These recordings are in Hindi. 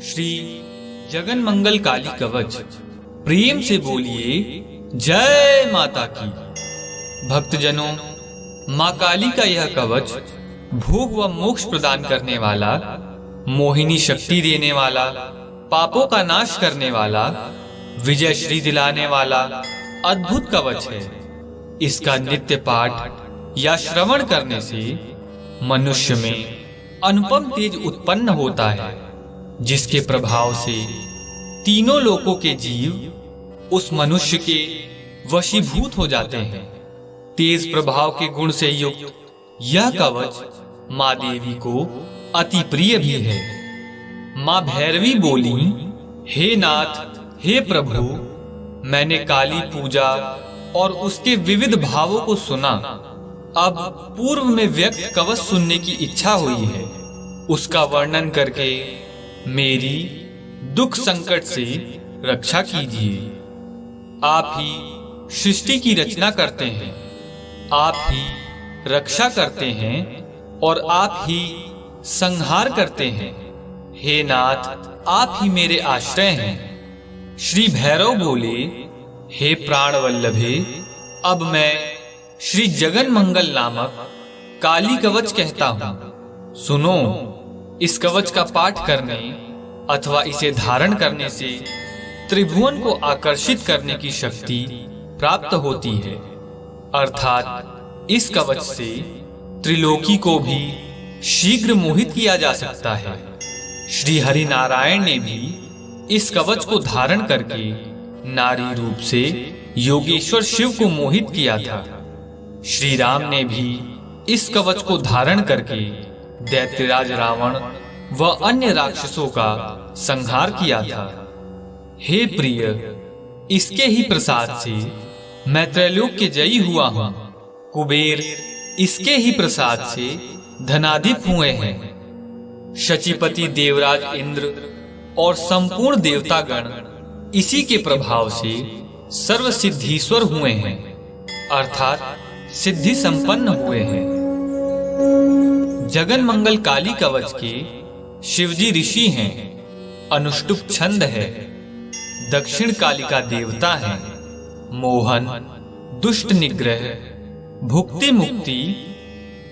श्री जगन मंगल काली कवच प्रेम से बोलिए जय माता की। भक्तजनों, माँ काली का यह कवच भोग व मोक्ष प्रदान करने वाला, मोहिनी शक्ति देने वाला, पापों का नाश करने वाला, विजय श्री दिलाने वाला अद्भुत कवच है। इसका नित्य पाठ या श्रवण करने से मनुष्य में अनुपम तेज उत्पन्न होता है, जिसके प्रभाव से तीनों लोकों के जीव उस मनुष्य के वशीभूत हो जाते हैं। तेज प्रभाव के गुण से युक्त यह कवच माँ देवी को अति प्रिय भी है। माँ भैरवी बोली, हे नाथ, हे प्रभु, मैंने काली पूजा और उसके विविध भावों को सुना। अब पूर्व में व्यक्त कवच सुनने की इच्छा हुई है। उसका वर्णन करके मेरी दुख संकट से रक्षा कीजिए। आप ही सृष्टि की रचना करते हैं, आप ही रक्षा करते हैं और आप ही संहार करते हैं। हे नाथ, आप ही मेरे आश्रय हैं। श्री भैरव बोले, हे प्राण वल्लभे, अब मैं श्री जगन मंगल नामक काली कवच कहता हूं। सुनो, इस कवच का पाठ करने अथवा इसे धारण करने से त्रिभुवन को आकर्षित करने की शक्ति प्राप्त होती है। अर्थात इस कवच से त्रिलोकी को भी शीघ्र मोहित किया जा सकता है। श्री हरि नारायण ने भी इस कवच को धारण करके नारी रूप से योगेश्वर शिव को मोहित किया था। श्री राम ने भी इस कवच को धारण करके दैत्यराज रावण व अन्य राक्षसों का संहार किया था। हे प्रिय, इसके ही प्रसाद से मैं त्रैलोक के जयी हुआ हूं। कुबेर इसके ही प्रसाद से धनाधिप हुए हैं। शचीपति देवराज इंद्र और संपूर्ण देवतागण इसी के प्रभाव से सर्व सिद्धीश्वर हुए हैं, अर्थात सिद्धि संपन्न हुए हैं। जगन मंगल काली कवच के शिवजी ऋषि हैं, अनुष्टुप छंद है, दक्षिण कालिका देवता हैं, मोहन, दुष्ट निग्रह, भुक्ति मुक्ति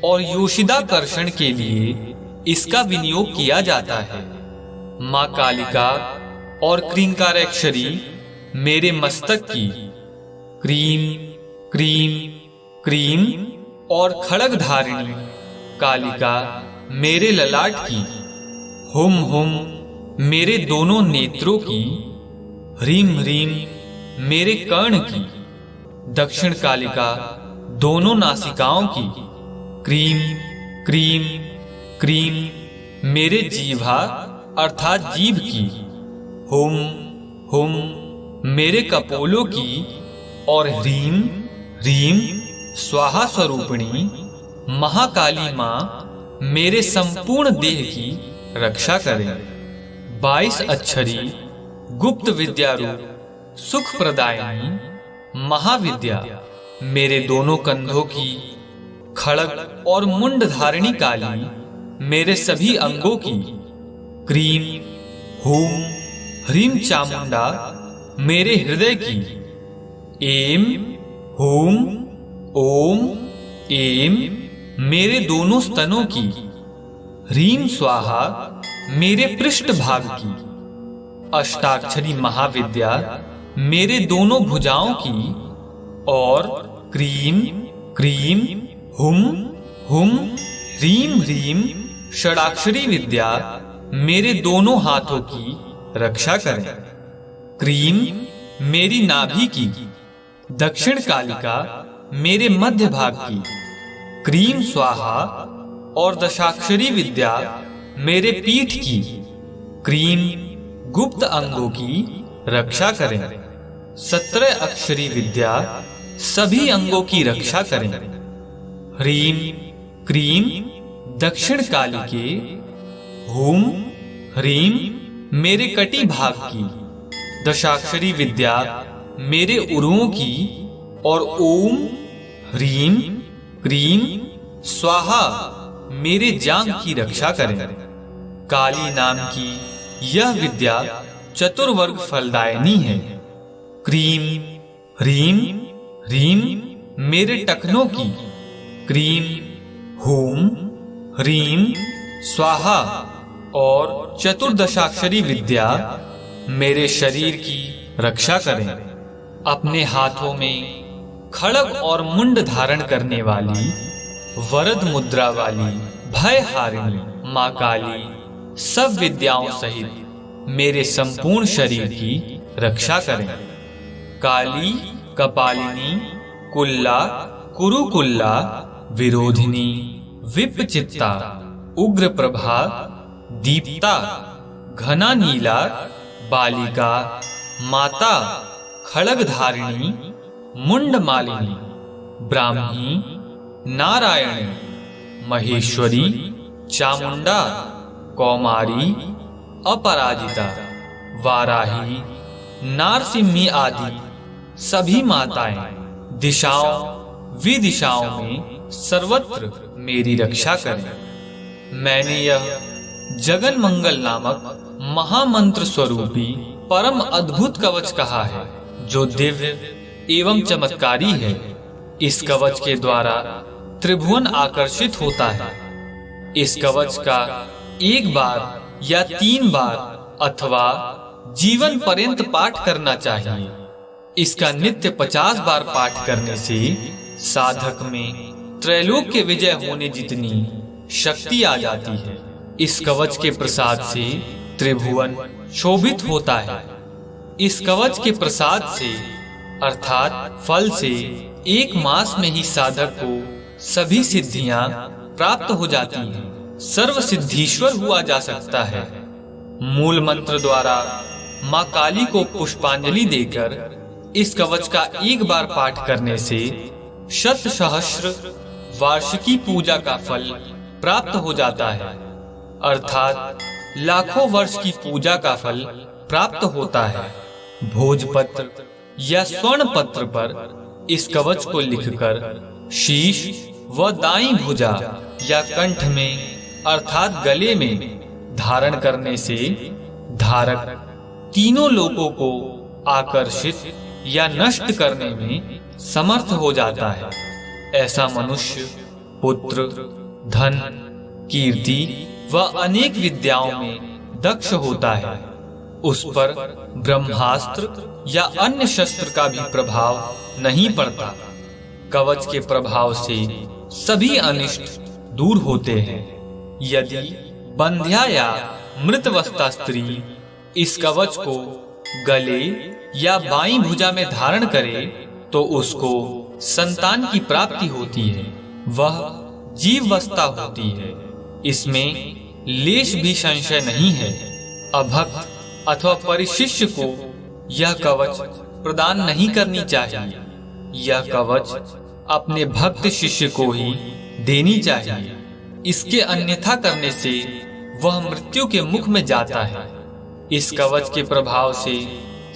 और योषिदाकर्षण के लिए इसका विनियोग किया जाता है। माँ कालिका और क्रींकारेक्षरी मेरे मस्तक की, क्रीम क्रीम क्रीम और खड़ग धारिणी कालिका मेरे ललाट की, हुम हुम मेरे दोनों नेत्रों की, ह्रीम ह्रीम मेरे कर्ण की, दक्षिण कालिका दोनों नासिकाओं की, क्रीम क्रीम क्रीम मेरे जीभा अर्थात जीभ की, हुम हुम मेरे कपोलों की और ह्रीम ह्रीम स्वाहा स्वरूपिणी महाकाली माँ मेरे संपूर्ण देह की रक्षा करें। 22 अक्षरी गुप्त विद्या रूप सुख प्रदायिनी महाविद्या मेरे दोनों कंधों की, खड़ग और मुंड धारिणी काली मेरे सभी अंगों की, क्रीम हुम ह्रीम चामुंडा मेरे हृदय की, एम हुम ओम एम मेरे दोनों स्तनों की, ह्रीम स्वाहा मेरे पृष्ठ भाग की, अष्टाक्षरी महाविद्या मेरे दोनों भुजाओं की और क्रीम क्रीम हुम हुम ह्रीम ह्रीम षडाक्षरी विद्या मेरे दोनों हाथों की रक्षा करें। क्रीम मेरी नाभि की, दक्षिण कालिका मेरे मध्य भाग की, क्रीम स्वाहा और दशाक्षरी विद्या मेरे पीठ की, क्रीम गुप्त अंगों की रक्षा करें। 17 अक्षरी विद्या सभी अंगों की रक्षा करें। ह्रीम क्रीम दक्षिण काली के, हुम ह्रीम मेरे कटी भाग की, दशाक्षरी विद्या मेरे उरुओं की और ओम ह्रीम क्रीम स्वाहा मेरे जांग की रक्षा करें। काली नाम की यह विद्या चतुर्वर्ग फलदायिनी है। क्रीम ह्रीम ह्रीम मेरे टखनों की, क्रीम हूम ह्रीम स्वाहा और चतुर्दशाक्षरी विद्या मेरे शरीर की रक्षा करें। अपने हाथों में खड़ग और मुंड धारण करने वाली, वरद मुद्रा वाली भयहारिणी माँ काली सब विद्याओं सहित मेरे संपूर्ण शरीर की रक्षा करें। काली कपालिनी कुल्ला कुरुकुल्ला विरोधिनी विपचित्ता उग्र प्रभा दीप्ता घना नीला बालिका माता खड़गधारिणी मुंडमालिनी ब्राह्मी नारायणी महेश्वरी चामुंडा कौमारी अपराजिता वाराही नारसिम्ही आदि सभी माताएं दिशाओं विदिशाओं में सर्वत्र मेरी रक्षा करें। मैंने यह जगन मंगल नामक महामंत्र स्वरूपी परम अद्भुत कवच कहा है, जो दिव्य एवं चमत्कारी है। इस कवच के द्वारा त्रिभुवन आकर्षित होता है। इस कवच का एक बार या 3 बार अथवा जीवन पर्यंत पाठ करना चाहिए। इसका नित्य 50 बार पाठ करने से साधक में त्रैलोक के विजय होने जितनी शक्ति आ जाती है। इस कवच के प्रसाद से त्रिभुवन शोभित होता है। इस कवच के प्रसाद से अर्थात फल से 1 मास में ही साधक को सभी सिद्धियां प्राप्त हो जाती हैं। सर्व सिद्धीश्वर हुआ जा सकता है। मूल मंत्र द्वारा माँ काली को पुष्पांजलि देकर इस कवच का 1 बार पाठ करने से शत सहस्र वार्षिकी पूजा का फल प्राप्त हो जाता है, अर्थात लाखों वर्ष की पूजा का फल प्राप्त होता है। भोजपत्र या स्वर्ण पत्र पर इस कवच को लिखकर शीश व दाईं भुजा या कंठ में अर्थात गले में धारण करने से धारक तीनों लोकों को आकर्षित या नष्ट करने में समर्थ हो जाता है। ऐसा मनुष्य पुत्र धन कीर्ति व अनेक विद्याओं में दक्ष होता है। उस पर ब्रह्मास्त्र या अन्य शस्त्र का भी प्रभाव नहीं पड़ता। कवच के प्रभाव से सभी अनिष्ट दूर होते हैं। यदि बंध्या या मृतवस्था स्त्री इस कवच को गले या बाईं भुजा में धारण करे तो उसको संतान की प्राप्ति होती है। वह जीवावस्था होती है। इसमें लेश भी संशय नहीं है। अभक्त अथवा परिशिष्य को यह कवच प्रदान नहीं करनी चाहिए। यह कवच अपने भक्त शिष्य को ही देनी चाहिए। इसके अन्यथा करने से वह मृत्यु के मुख में जाता है। इस कवच के प्रभाव से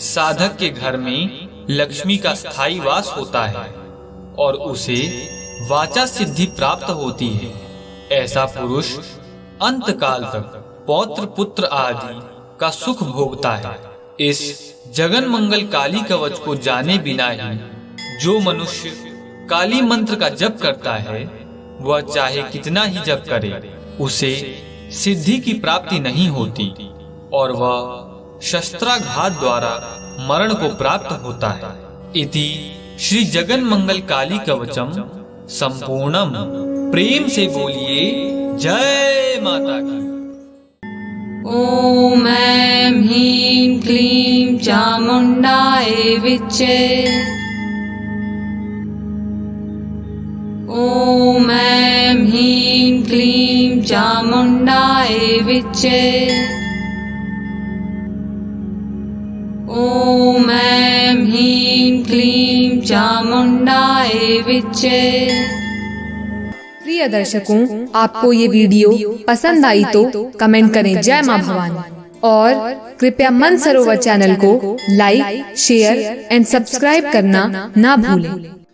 साधक के घर में लक्ष्मी का स्थायी वास होता है और उसे वाचा सिद्धि प्राप्त होती है। ऐसा पुरुष अंत काल तक पौत्र पुत्र आदि का सुख भोगता है। इस जगन मंगल काली कवच को जाने बिना ही जो मनुष्य काली मंत्र का जप करता है, वह चाहे कितना ही जप करे, उसे सिद्धि की प्राप्ति नहीं होती और वह शस्त्राघात द्वारा मरण को प्राप्त होता है। इति श्री जगन मंगल काली कवचम संपूर्णम। प्रेम से बोलिए जय माता की। ओम ऐं ह्रीं क्लीं चामुंडाय विच्चे। ओम ऐं ह्रीं क्लीं चामुंडाय विच्चे। ओम ऐं ह्रीं क्लीं चामुंडाय विच्चे। प्रिय दर्शकों, आपको ये वीडियो पसंद आई तो कमेंट करें जय मां भवानी और कृपया मन सरोवर चैनल को लाइक, शेयर एंड सब्सक्राइब करना ना भूलें।